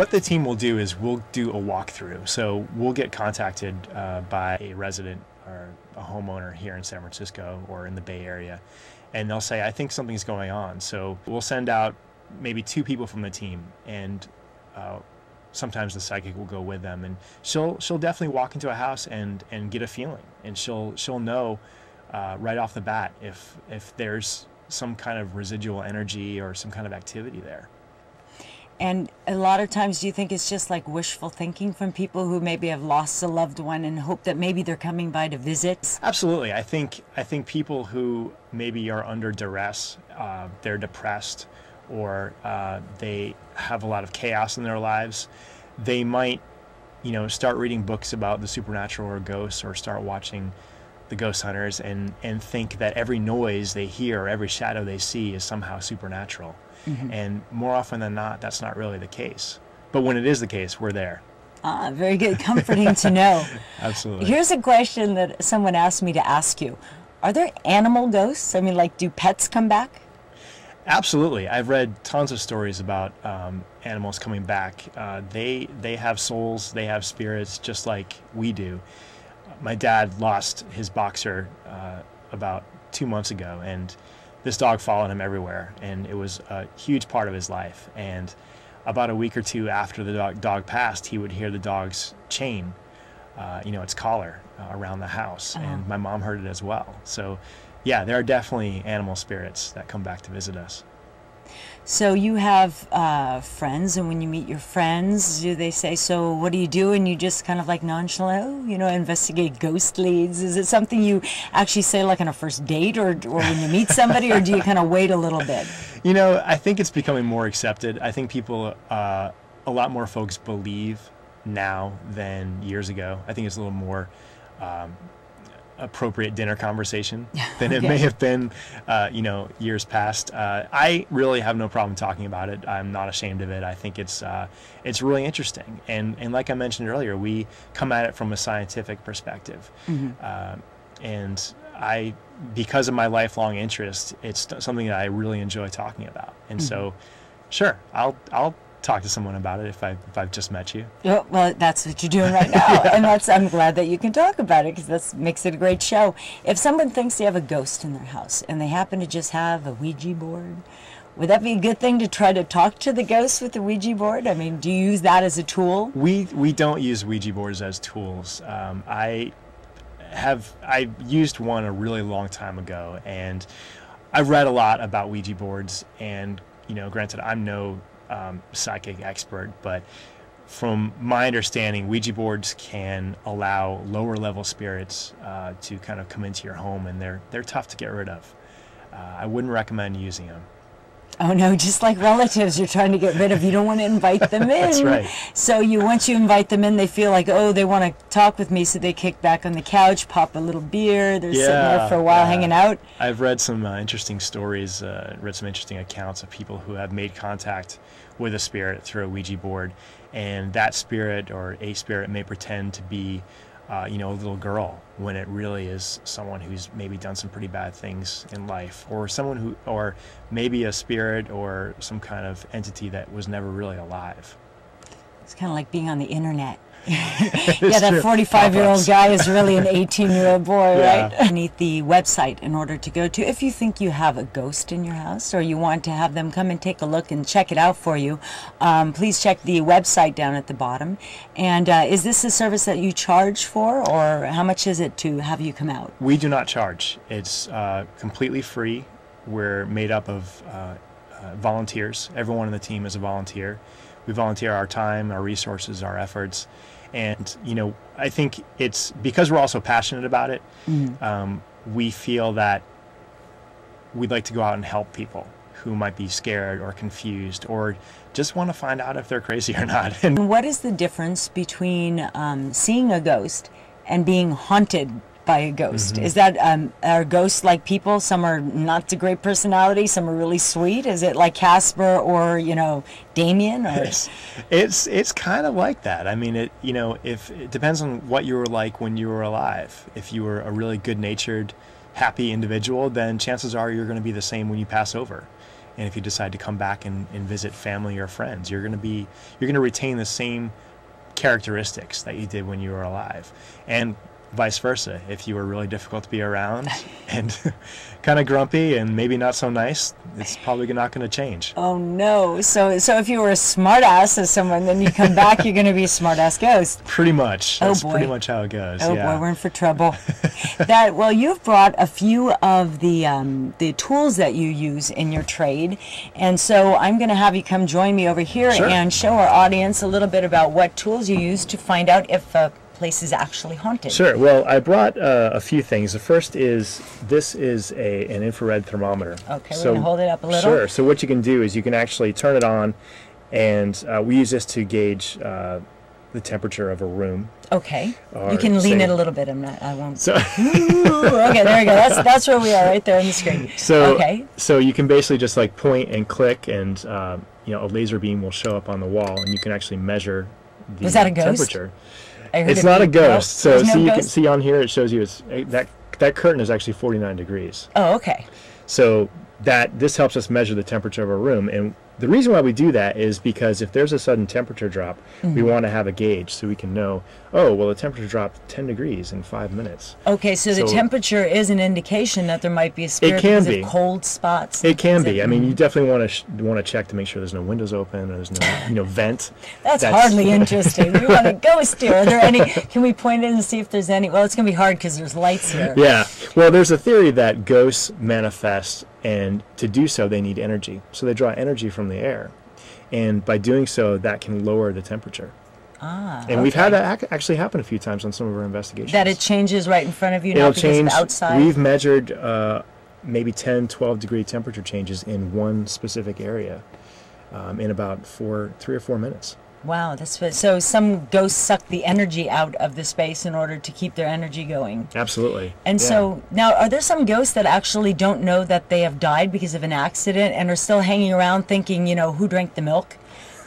what the team will do is we'll do a walkthrough. So we'll get contacted by a resident or a homeowner here in San Francisco or in the Bay Area, and they'll say, I think something's going on. So we'll send out maybe 2 people from the team, and sometimes the psychic will go with them, and she'll definitely walk into a house and get a feeling, and she'll know right off the bat if there's some kind of residual energy or some kind of activity there. And a lot of times, do you think it's just like wishful thinking from people who maybe have lost a loved one and hope that maybe they're coming by to visit? Absolutely. I think people who maybe are under duress, they're depressed, or they have a lot of chaos in their lives, they might, start reading books about the supernatural or ghosts, or start watching the ghost hunters and think that every noise they hear or every shadow they see is somehow supernatural. Mm-hmm. And more often than not, that's not really the case. But when it is the case, we're there. Ah, very good. Comforting to know. Absolutely. Here's a question that someone asked me to ask you. Are there animal ghosts? I mean, like, do pets come back? Absolutely. I've read tons of stories about animals coming back. They have souls, they have spirits, just like we do. My dad lost his boxer about 2 months ago, and this dog followed him everywhere, and it was a huge part of his life. And about a week or 2 after the dog passed, he would hear the dog's chain, its collar, around the house. Uh-huh. And my mom heard it as well. So yeah, there are definitely animal spirits that come back to visit us. So you have friends, and when you meet your friends, do they say, so what do you do? And you just kind of like nonchalant, investigate ghost leads. Is it something you actually say like on a first date, or when you meet somebody, or do you kind of wait a little bit? I think it's becoming more accepted. I think people, a lot more folks believe now than years ago. I think it's a little more appropriate dinner conversation than it may have been, years past. I really have no problem talking about it. I'm not ashamed of it. I think it's really interesting. And like I mentioned earlier, we come at it from a scientific perspective. Mm-hmm. And because of my lifelong interest, it's something that I really enjoy talking about. And mm-hmm. So, sure, I'll talk to someone about it if I've just met you. Oh, well, that's what you're doing right now, and I'm glad that you can talk about it, because that makes it a great show. If someone thinks they have a ghost in their house and they happen to just have a Ouija board, would that be a good thing to try to talk to the ghost with the Ouija board? I mean, do you use that as a tool? We don't use Ouija boards as tools. I used one a really long time ago, and I've read a lot about Ouija boards, and granted, I'm no psychic expert, but from my understanding, Ouija boards can allow lower level spirits to kind of come into your home, and they're tough to get rid of. I wouldn't recommend using them. Oh no, just like relatives you're trying to get rid of, you don't want to invite them in. That's right. So once you invite them in, they feel like, oh, they want to talk with me, so they kick back on the couch, pop a little beer, they're sitting there for a while hanging out. I've read some interesting stories, read some interesting accounts of people who have made contact with a spirit through a Ouija board, and that spirit or a spirit may pretend to be a little girl, when it really is someone who's maybe done some pretty bad things in life, or maybe a spirit or some kind of entity that was never really alive. It's kind of like being on the internet. That 45-year-old guy is really an 18-year-old boy, right? You need the website in order to go to. If you think you have a ghost in your house, or you want to have them come and take a look and check it out for you, please check the website down at the bottom. And is this a service that you charge for, or how much is it to have you come out? We do not charge. It's completely free. We're made up of volunteers. Everyone on the team is a volunteer. We volunteer our time, our resources, our efforts, and I think it's because we're also passionate about it. Mm-hmm. We feel that we'd like to go out and help people who might be scared or confused, or just want to find out if they're crazy or not. And what is the difference between seeing a ghost and being haunted by a ghost? Mm-hmm. Is that are ghosts like people? Some are not a great personality, some are really sweet. Is it like Casper or Damien? Or? It's kind of like that. I mean, if it depends on what you were like when you were alive. If you were a really good-natured, happy individual, then chances are you're going to be the same when you pass over. And if you decide to come back and visit family or friends, you're going to retain the same characteristics that you did when you were alive. And vice versa. If you were really difficult to be around and kind of grumpy and maybe not so nice, it's probably not going to change. Oh no! So if you were a smartass as someone, then you come back, you're going to be a smartass ghost. Pretty much. That's boy. Pretty much how it goes. Oh yeah. boy, we're in for trouble. Well, you've brought a few of the tools that you use in your trade, and so I'm going to have you come join me over here Sure. and show our audience a little bit about what tools you use to find out if a place is actually haunted. Sure. Well, I brought a few things. The first is this is an infrared thermometer. Okay, we're going to hold it up a little. Sure. So what you can do is you can actually turn it on, and we use this to gauge the temperature of a room. Okay. Or You can lean say- it a little bit. I won't. So, Ooh, okay, there we go. That's where we are, right there on the screen. Okay. So you can basically just like point and click, and a laser beam will show up on the wall, and you can actually measure the Was that a ghost? temperature. I heard It's it not a beep. No, ghost. So there's no see, you can ghost? see on here it shows you that curtain is actually 49 degrees. Oh, okay. So this helps us measure the temperature of a room, and the reason why we do that is because if there's a sudden temperature drop, we want to have a gauge so we can know, oh, well, the temperature dropped 10 degrees in 5 minutes. Okay, so the So- temperature is an indication that there might be a spirit can because be. of cold spots. It can Is be. I mean, you definitely want to check to make sure there's no windows open or there's no vent. That's hardly interesting. We want a ghost here. Are there any? Can we point in and see if there's any? Well, it's going to be hard because there's lights here. Yeah. Well, there's a theory that ghosts manifest, and to do so, they need energy. So they draw energy from the air. And by doing so, that can lower the temperature. And we've had that actually happen a few times on some of our investigations. That it changes right in front of you now It'll because change. of outside? We've measured maybe 10, 12 degree temperature changes in one specific area in about 3 or 4 minutes. Wow, so some ghosts suck the energy out of the space in order to keep their energy going. Absolutely. And Yeah. so now, are there some ghosts that actually don't know that they have died because of an accident and are still hanging around thinking, who drank the milk,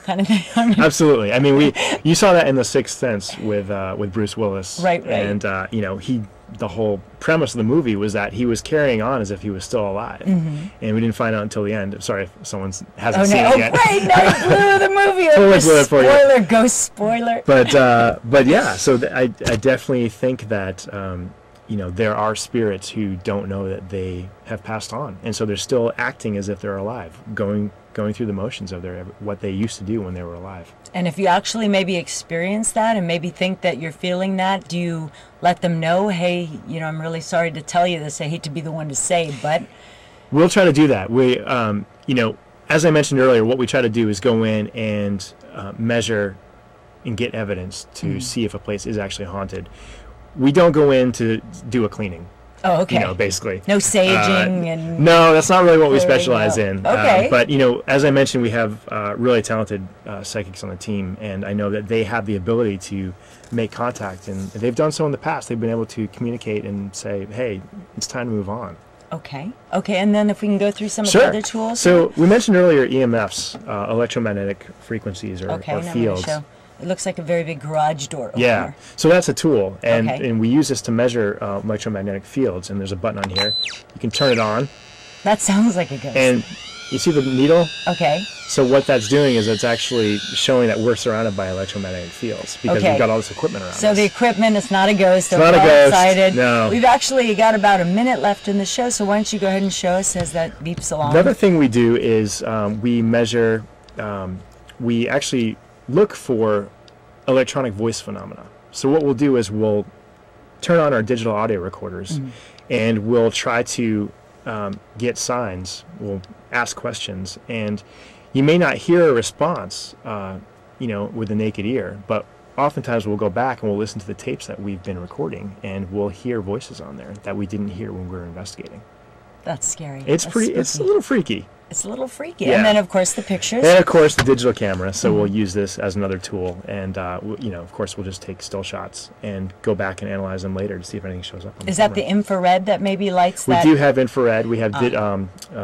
kind of thing? I mean, Absolutely. I mean, you saw that in The Sixth Sense with Bruce Willis. Right. And the whole premise of the movie was that he was carrying on as if he was still alive, and we didn't find out until the end. Sorry if someone hasn't seen it yet. Great! Now you blew the movie. Totally blew it for you. Spoiler, ghost spoiler. But yeah, so I definitely think that there are spirits who don't know that they have passed on, and so they're still acting as if they're alive, going through the motions of what they used to do when they were alive. And if you actually maybe experience that and maybe think that you're feeling that, do you let them know, hey, I'm really sorry to tell you this. I hate to be the one to say, but... We'll try to do that. We, as I mentioned earlier, what we try to do is go in and measure and get evidence to see if a place is actually haunted. We don't go in to do a cleaning. Oh, okay. Basically. No saging and... No, that's not really what we There you specialize go. in. Okay. But, as I mentioned, we have really talented psychics on the team, and I know that they have the ability to make contact, and they've done so in the past. They've been able to communicate and say, hey, it's time to move on. Okay, and then if we can go through some of the other tools. So we mentioned earlier EMFs, electromagnetic frequencies or Okay, now I'm fields. going to show. It looks like a very big garage door opener. Yeah, so that's a tool, and, Okay. and we use this to measure electromagnetic fields, and there's a button on here. You can turn it on, That sounds like a ghost. and you see the needle? Okay. So what that's doing is it's actually showing that we're surrounded by electromagnetic fields because Okay. we've got all this equipment around So us. the equipment is not a ghost. It's not a We're all ghost, excited. no. We've actually got about a minute left in the show, so why don't you go ahead and show us as that beeps along. Another thing we do is we measure, we actually look for electronic voice phenomena. So what we'll do is we'll turn on our digital audio recorders and we'll try to get signs. We'll ask questions, and you may not hear a response, with the naked ear, but oftentimes we'll go back and we'll listen to the tapes that we've been recording, and we'll hear voices on there that we didn't hear when we were investigating. That's scary. It's That's it's a spooky. little freaky. It's a little freaky. Yeah. And then, of course, the pictures. And of course, the digital camera. So we'll use this as another tool, and of course, we'll just take still shots and go back and analyze them later to see if anything shows up. On Is that the camera. infrared that maybe lights We that? do have infrared. We have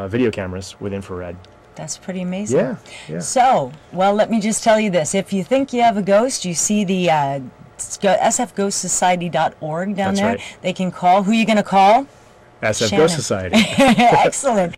video cameras with infrared. That's pretty amazing. Yeah. So, well, let me just tell you this. If you think you have a ghost, you see the sfghostsociety.org down That's there. right. They can call. Who are you going to call? SF Shannon. Ghost Society. Excellent.